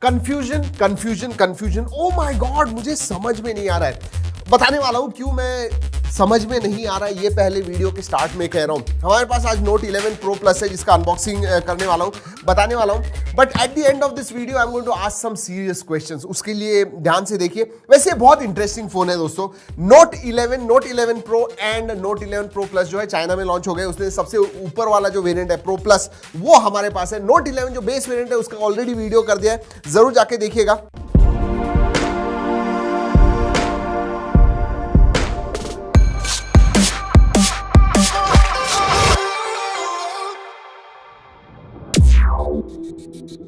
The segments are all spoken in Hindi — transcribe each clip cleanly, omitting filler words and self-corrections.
Confusion confusion confusion, oh my God, मुझे समझ में नहीं आ रहा है। बताने वाला हूं क्यों मैं समझ में नहीं आ रहा है, ये पहले वीडियो के स्टार्ट में कह रहा हूं। हमारे पास आज Note 11 Pro Plus है जिसका अनबॉक्सिंग करने वाला हूं, बताने वाला हूं। But at the end of this video I am going to ask some serious questions, उसके लिए ध्यान से देखिए। वैसे बहुत इंटरेस्टिंग फोन है दोस्तों। Note 11 Pro and Note 11 Pro Plus जो है चाइना में लॉन्च हो गए। उसने सबसे ऊपर वाला जो वेरिएंट है Pro Plus वो हमारे पास है। Note 11 जो बेस वेरिएंट है उसका ऑलरेडी वीडियो कर दिया है, जरूर जाके देखिएगा।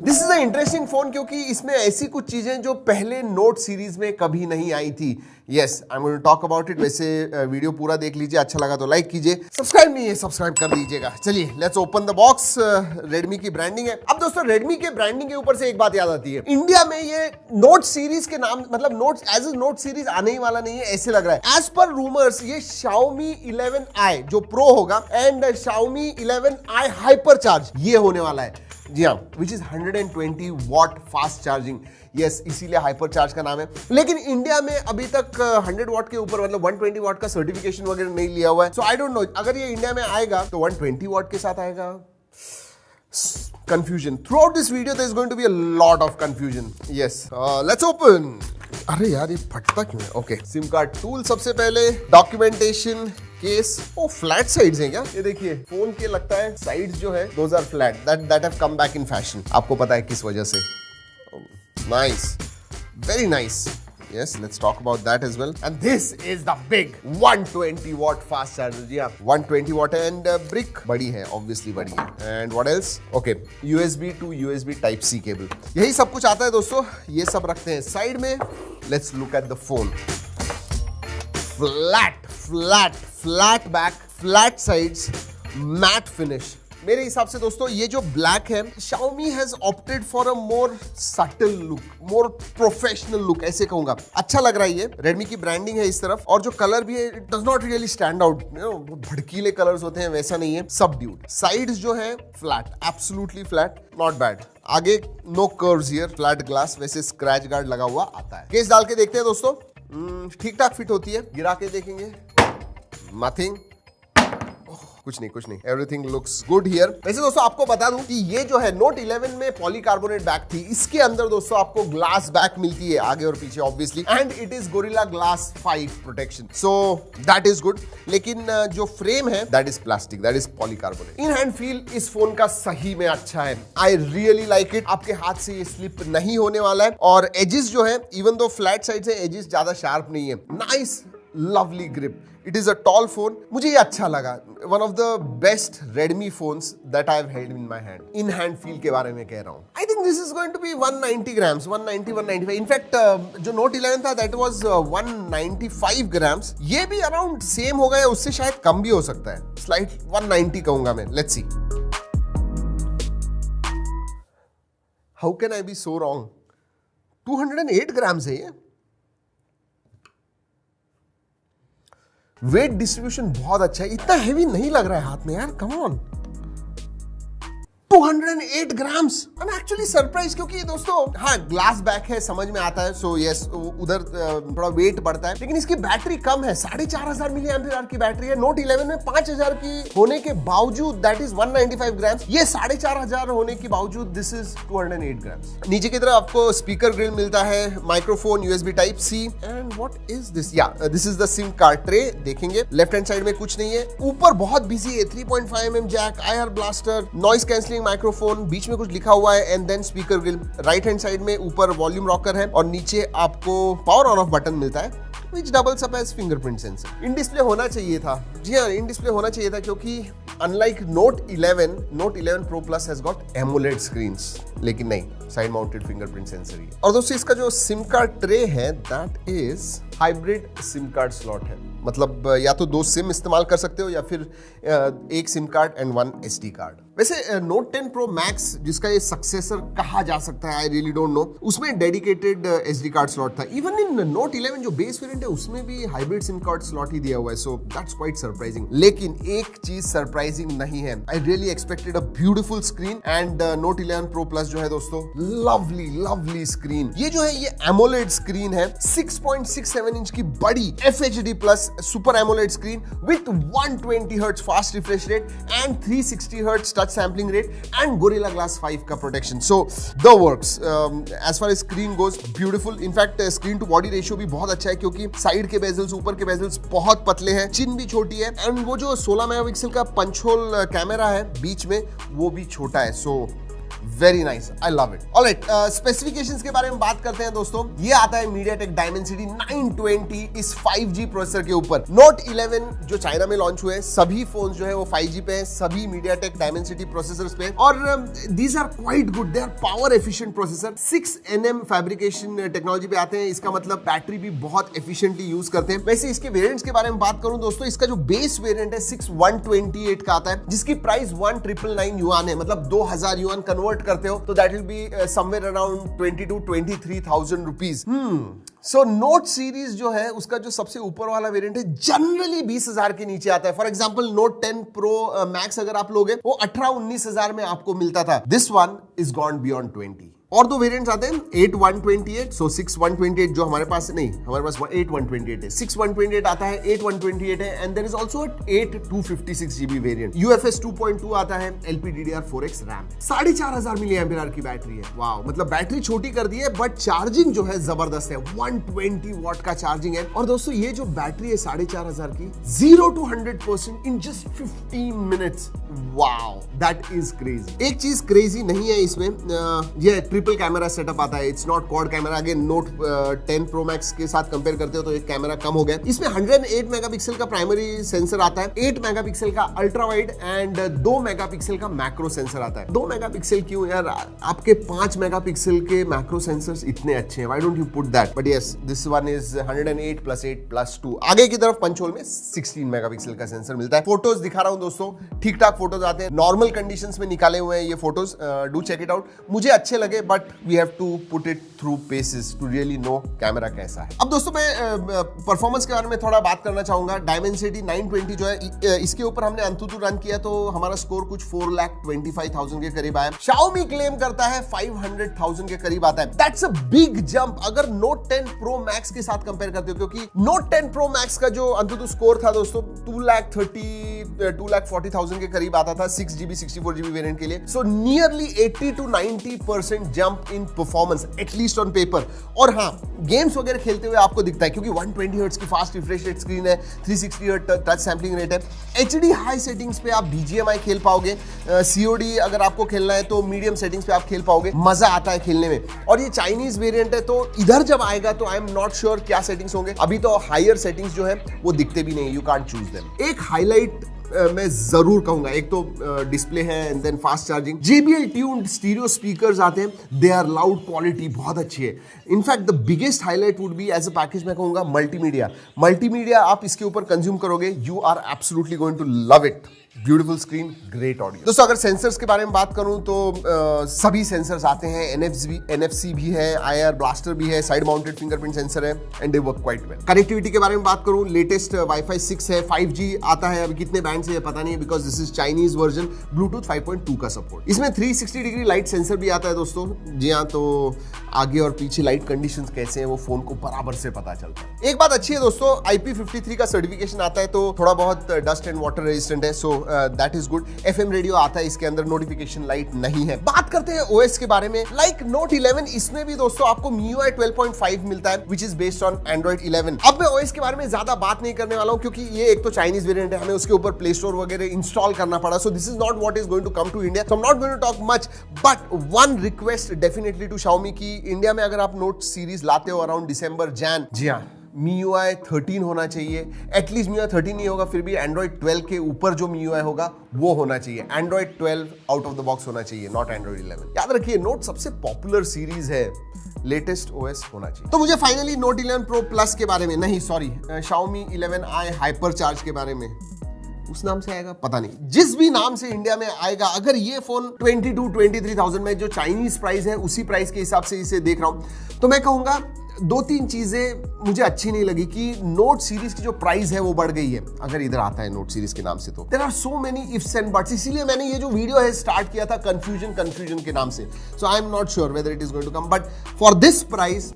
This is a interesting phone क्योंकि इसमें ऐसी कुछ चीजें जो पहले नोट सीरीज में कभी नहीं आई थी। Yes, I am going to talk about it. वैसे वीडियो पूरा देख लीजिए, अच्छा लगा तो लाइक कीजिए, सब्सक्राइब नहीं है सब्सक्राइब कर दीजिएगा। चलिए let's open the box. Redmi की ब्रांडिंग है। अब दोस्तों रेडमी के ब्रांडिंग के ऊपर से एक बात याद आती है, इंडिया में ये नोट सीरीज के नाम मतलब note as a note series आने ही वाला नहीं है, ऐसे लग रहा है। एज पर रूमर्स ये Xiaomi 11i जो प्रो होगा and Xiaomi 11i hyper charge ये होने वाला है। जी हाँ, which is 120 watt fast charging. Yes, इसीलिए हाइपर चार्ज का नाम है। लेकिन इंडिया में अभी तक 100 वॉट के ऊपर मतलब 120 वॉट का सर्टिफिकेशन वगैरह नहीं लिया हुआ है। सो आई डोंट नो, अगर ये इंडिया में आएगा तो 120 वॉट के साथ आएगा। Confusion throughout this video, there is going to be a lot of confusion. Yes, let's open. अरे यार ये फटता क्यों है? ओके, सिम कार्ड टूल सबसे पहले, डॉक्यूमेंटेशन, केस। ओ फ्लैट साइड्स हैं क्या? ये देखिए फोन के लगता है साइड्स जो है those are flat, that have come back in fashion. आपको पता है किस वजह से? Nice, very nice. Yes, let's talk about that as well. And this is the big 120 watt fast charger. जी हाँ, 120 watt and brick बड़ी है, obviously बड़ी है. And what else? Okay, USB to USB Type C cable. यही सब कुछ आता है दोस्तों। ये सब रखते हैं साइड में। Let's look at the phone. Flat back, flat sides, matte finish. मेरे हिसाब से दोस्तों ये जो ब्लैक है, Xiaomi has opted for a more subtle look, more professional look, ऐसे कहूंगा। अच्छा लग रहा है ये। Redmi की ब्रांडिंग है इस तरफ, और जो कलर भी है it does not really stand out, you know, भड़कीले कलर्स होते हैं वैसा नहीं है, subdued। Sides जो है flat, absolutely flat, not bad। आगे no curves here, flat glass, वैसे स्क्रैच गार्ड लगा हुआ आता है। केस डाल के देखते हैं दोस्तों, ठीक ठाक फिट होती है। गिरा के देखेंगे, नथिंग, कुछ नहीं, एवरीथिंग लुक्स गुड हियर। वैसे दोस्तों आपको बता दूं कि ये जो है Note 11 में पॉलीकार्बोनेट बैक थी, इसके अंदर दोस्तों आपको ग्लास बैक मिलती है आगे और पीछे obviously, and it is Gorilla Glass 5 protection, so that is good. लेकिन जो फ्रेम है that is plastic, that is polycarbonate. In hand feel इस फोन का सही में अच्छा है। I really like it. आपके हाथ से ये स्लिप नहीं होने वाला है, और एजेस जो है इवन दो फ्लैट साइड से एजेस ज्यादा शार्प नहीं है। Nice lovely grip. It is a tall phone, मुझे ये अच्छा लगा। One of the best Redmi phones that I have held in my hand. In hand feel के बारे में कह रहा हूँ। I think this is going to be 190 grams, 190, 195. In fact, जो Note 11 था that was 195 grams. ये भी अराउंड सेम होगा या उससे शायद कम भी हो सकता है। स्लाइट 190 कहूंगा मैं। Let's see. How can I be so wrong? 208 grams है ये। वेट डिस्ट्रीब्यूशन बहुत अच्छा है, इतना हेवी नहीं लग रहा है हाथ में यार, come on. 208 grams. I am actually surprise, क्योंकि दोस्तों हाँ ग्लास बैक है, समझ में आता है। सो यस, उधर थोड़ा वेट बढ़ता है, लेकिन इसकी बैटरी कम है। 4500 मिली एम्पियर की बैटरी है। Note 11 में 5000 की होने के बावजूद दैट इज 195 ग्राम्स, ये 4500 होने के बावजूद दिस इज 208 ग्राम्स। नीचे की तरफ आपको स्पीकर ग्रिल मिलता है, microphone, USB Type C, and what is this? या this is the SIM card tray. देखेंगे लेफ्ट हैंड साइड में कुछ नहीं है। ऊपर बहुत बिजी है, 3.5mm jack, IR blaster, noise cancelling microphone, बीच में कुछ लिखा हुआ है, and then speaker grill. Right hand side में ऊपर वॉल्यूम रॉकर है, और नीचे आपको पावर ऑन ऑफ बटन मिलता है, which doubles up as fingerprint sensor. In display होना चाहिए था। जी हाँ, इन डिस्प्ले होना चाहिए था, क्योंकि unlike Note 11 Pro Plus has got AMOLED screens, लेकिन नहीं, साइड माउंटेड फिंगरप्रिंट सेंसर ही। और दोस्तों इसका जो सिम कार्ड ट्रे है that is hybrid SIM card slot है, मतलब या तो 2 सिम इस्तेमाल कर सकते हो या फिर एक SIM card and 1 SD card. वैसे नोट 10 प्रो मैक्स जिसका ये सक्सेसर कहा जा सकता है, आई रियली डोंट नो, उसमें डेडिकेटेड एसडी कार्ड स्लॉट था। इवन इन नोट 11 जो बेस वेरिएंट है उसमें भी हाइब्रिड सिम कार्ड स्लॉट ही दिया हुआ है, सो दैट्स क्वाइट सरप्राइजिंग। लेकिन एक चीज सरप्राइजिंग नहीं है, I really expected a beautiful screen and note 11 pro plus जो है दोस्तों, लवली स्क्रीन। ये जो है ये एमोलेड स्क्रीन है, 6.67 इंच की बड़ी FHD plus super AMOLED screen with 120 hertz fast refresh rate and 360 hertz touch sampling rate and Gorilla glass 5 का protection. So the works as far as screen goes, beautiful. In fact screen to body ratio भी बहुत अच्छा है क्योंकि साइड के बेजल्स, ऊपर के बेजल्स बहुत पतले हैं, चिन भी छोटी है एंड वो जो 16 मेगापिक्सल का पंच होल कैमरा है बीच में वो भी छोटा है। So very nice, I love it. Alright, specifications के बारे में बात करते हैं दोस्तों। ये आता है MediaTek Dimensity 920 इस 5G प्रोसेसर के ऊपर। Note 11 जो चाइना में लॉन्च हुए, सभी फोन जो है वो 5G पे हैं, सभी MediaTek Dimensity प्रोसेसर्स पे, और these are quite good, they are power efficient processor. 6nm fabrication technology पे आते हैं, इसका मतलब बैटरी भी बहुत एफिशिएंटली यूज करते हैं। वैसे इसके वेरिएंट्स के बारे में बात करूं दोस्तों, इसका जो बेस वेरिएंट है 6128 का आता है, जिसकी प्राइस 1999 युआन है, मतलब 2000 युआन कन्वर्ट करते हो तो that will be somewhere around 22 to 23,000 rupees. So note series जो है उसका जो सबसे ऊपर वाला वेरिएंट है जनरली 20,000 के नीचे आता है। For example note 10 Pro max अगर आप लोगे वो 18-19,000 में आपको मिलता था। This one is gone beyond 20। और दो वेरिएंट्स आते हैं 8-128, सो 6-128 जो हमारे पास नहीं, हमारे पास 8-128 है, 6-128 आता है, 8-128 है, and there is also 8-256 GB variant. UFS 2.2 आता है, LPDDR4X रैम, 4500 मिली एम्पियर की बैटरी है। वाओ, मतलब बैटरी छोटी कर दी है बट चार्जिंग जो है जबरदस्त है, 120 वॉट का चार्जिंग है। और दोस्तों ये जो बैटरी है 4500 की, 0 to 100% in just 15 minutes. Wow, that is crazy. एक चीज क्रेजी नहीं है इसमें, ये ट्रिपल कैमरा सेटअप आता है, it's not quad camera. Again note 10 Pro max के साथ कंपेयर करते हो तो एक कैमरा कम हो गया। इसमें 108 मेगापिक्सल का प्राइमरी सेंसर आता है, 8 मेगापिक्सल का अल्ट्रा वाइड एंड 2 मेगापिक्सल का मैक्रो सेंसर आता है। 2 मेगापिक्सल क्यों यार, आपके 5 मेगापिक्सल के मैक्रो सेंसर्स इतने अच्छे हैं, why don't you put that? But yes, this one is 108 + 8 + 2। आगे की तरफ पंच होल में 16 मेगापिक्सल का सेंसर मिलता है। फोटोज दिखा रहा हूं दोस्तों, ठीक ठाक फोटोज आते हैं, नॉर्मल कंडीशंस में निकाले हुए हैं ये photos, do check it out. मुझे अच्छे लगे but we have to put it through paces to really know camera कैसा है। अब दोस्तों मैं परफॉर्मेंस के बारे में थोड़ा बात करना चाहूंगा। Dimensity 920 जो है, इसके ऊपर हमने अंतुतु रन किया तो हमारा स्कोर कुछ 4,25,000 के करीब आया। Xiaomi क्लेम करता है 500,000 के करीब आता है। दैट्स अ बिग जंप अगर Note 10 Pro Max के साथ कंपेयर करते हो, क्योंकि Note 10 Pro Max का जो अंतुतु स्कोर था दोस्तों 2,40,000 के करीब आता था 6GB 64GB वेरिएंट के लिए। So nearly 80 to 90% jump in performance, at least on paper. और हाँ, गेम्स वगैरह खेलते हुए आपको दिखता है क्योंकि 120 हर्ट्ज की फास्ट रिफ्रेश रेट स्क्रीन है, 360 हर्ट्ज टच सैम्पलिंग रेट है, HD हाई सेटिंग्स पे आप BGMI खेल पाओगे, COD अगर आपको खेलना है तो मीडियम सेटिंग्स पे आप खेल पाओगे, मजा आता है खेलने में। और ये चाइनीज वेरिएंट है तो इधर जब आएगा तो आई एम नॉट श्योर क्या सेटिंग्स होंगे। अभी तो हायर सेटिंग्स जो है वो दिखते भी नहीं, यू कांट चूज देम। एक हाईलाइट मैं जरूर कहूंगा, एक तो डिस्प्ले है and then fast charging. JBL tuned stereo speakers आते हैं, दे आर लाउड, क्वालिटी बहुत अच्छी है। In fact the biggest highlight would be as a package मैं कहूंगा मल्टीमीडिया आप इसके ऊपर कंज्यूम करोगे, you are absolutely going to love it. Beautiful screen, great audio. दोस्तों अगर सेंसर्स के बारे में बात करूं तो सभी सेंसर्स आते हैं, NFC भी है, IR ब्लास्टर भी है, साइड माउंटेड फिंगरप्रिंट सेंसर है and they work quite well. Connectivity के बारे में बात करूं, लेटेस्ट Wi-Fi 6 है, 5G आता है, अभी कितने बैंड से पता नहीं because this is Chinese version, Bluetooth 5.2 का सपोर्ट। इसमें 360 डिग्री लाइट सेंसर भी आता है दोस्तों। जी हाँ, तो आगे और पीछे लाइट कंडीशंस कैसे हैं वो फोन को बराबर से पता चलता है। एक बात अच्छी है दोस्तों, IP53 का सर्टिफिकेशन आता है तो थोड़ा बहुत डस्ट एंड वाटर रेजिस्टेंट है, so that is good. FM radio आता है इसके अंदर, नोटिफिकेशन लाइट नहीं है। बात करते हैं OS के बारे में, लाइक Note 11 इसमें भी दोस्तों आपको MIUI 12.5 मिलता है which is based on Android 11। अब मैं OS के बारे में ज्यादा बात नहीं करने वाला हूं क्योंकि ये एक तो चाइनीज वेरिएंट है, हमें उसके ऊपर प्ले स्टोर वगैरह इंस्टॉल करना पड़ा, so this is not what is going to come to India, so I am not going to talk much. But one request definitely to Xiaomi की इंडिया में अगर आप नोट सीरीज लाते हो अराउंड दिसंबर जैन, जी हाँ, MIUI 13 होना चाहिए। एटलीस्ट MIUI 13 नहीं होगा फिर भी Android 12 के ऊपर जो MIUI होगा वो होना चाहिए। Android 12 out of the box होना चाहिए, नॉट Android 11। याद रखिए नोट सबसे पॉपुलर सीरीज है, लेटेस्ट OS होना चाहिए। तो मुझे फाइनली Note 11 Pro Plus के बारे में नहीं, sorry, Xiaomi 11i hyper charge के बारे में उस नाम से आएगा, पता नहीं, जिस भी नाम से इंडिया में आएगा, अगर ये फोन 22-23,000 में जो चाइनीज प्राइस है उसी प्राइस के हिसाब से इसे देख रहा हूं, तो मैं कहूंगा 2-3 चीजें मुझे अच्छी नहीं लगी कि नोट सीरीज की जो प्राइस है वो बढ़ गई है अगर इधर आता है नोट सीरीज के नाम से। तो there are so many ifs and buts, इसीलिए मैंने ये जो वीडियो है स्टार्ट किया था कंफ्यूजन के नाम से। So I am not sure whether it is going to come, but for this price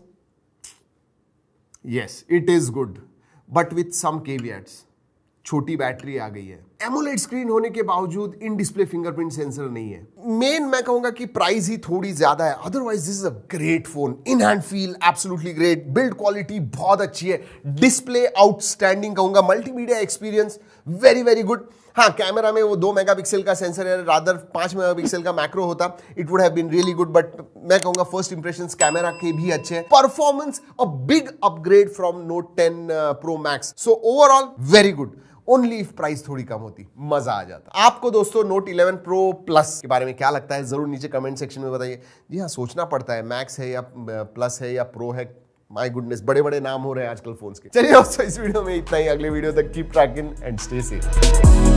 yes it is good, but with some caveats. छोटी बैटरी आ गई है, एमोलेड स्क्रीन होने के बावजूद इन डिस्प्ले फिंगरप्रिंट सेंसर नहीं है। मेन मैं कहूंगा कि प्राइस ही थोड़ी ज्यादा है, otherwise this is a great phone. In hand feel absolutely great, build quality बहुत अच्छी है, डिस्प्ले आउटस्टैंडिंग कहूंगा, multimedia experience very very good. हाँ, कैमरा में वो 2 मेगापिक्सल का सेंसर है, रादर 5 मेगापिक्सल का मैक्रो होता, it would have been really good, but मैं कहूंगा फर्स्ट इंप्रेशंस कैमरा के भी अच्छे हैं। Performance a big upgrade from Note 10 Pro Max, so overall very good. Only if price थोड़ी कम होती, मजा आ जाता। आपको दोस्तों नोट 11 प्रो प्लस के बारे में क्या लगता है, जरूर नीचे कमेंट सेक्शन में बताइए। जी हाँ, सोचना पड़ता है, मैक्स है या प्लस है या प्रो है, माय गुडनेस, बड़े बड़े नाम हो रहे हैं आजकल फोन्स के। चलिए दोस्तों, इस वीडियो में इतना ही, अगले वीडियो तक keep trekking and stay safe.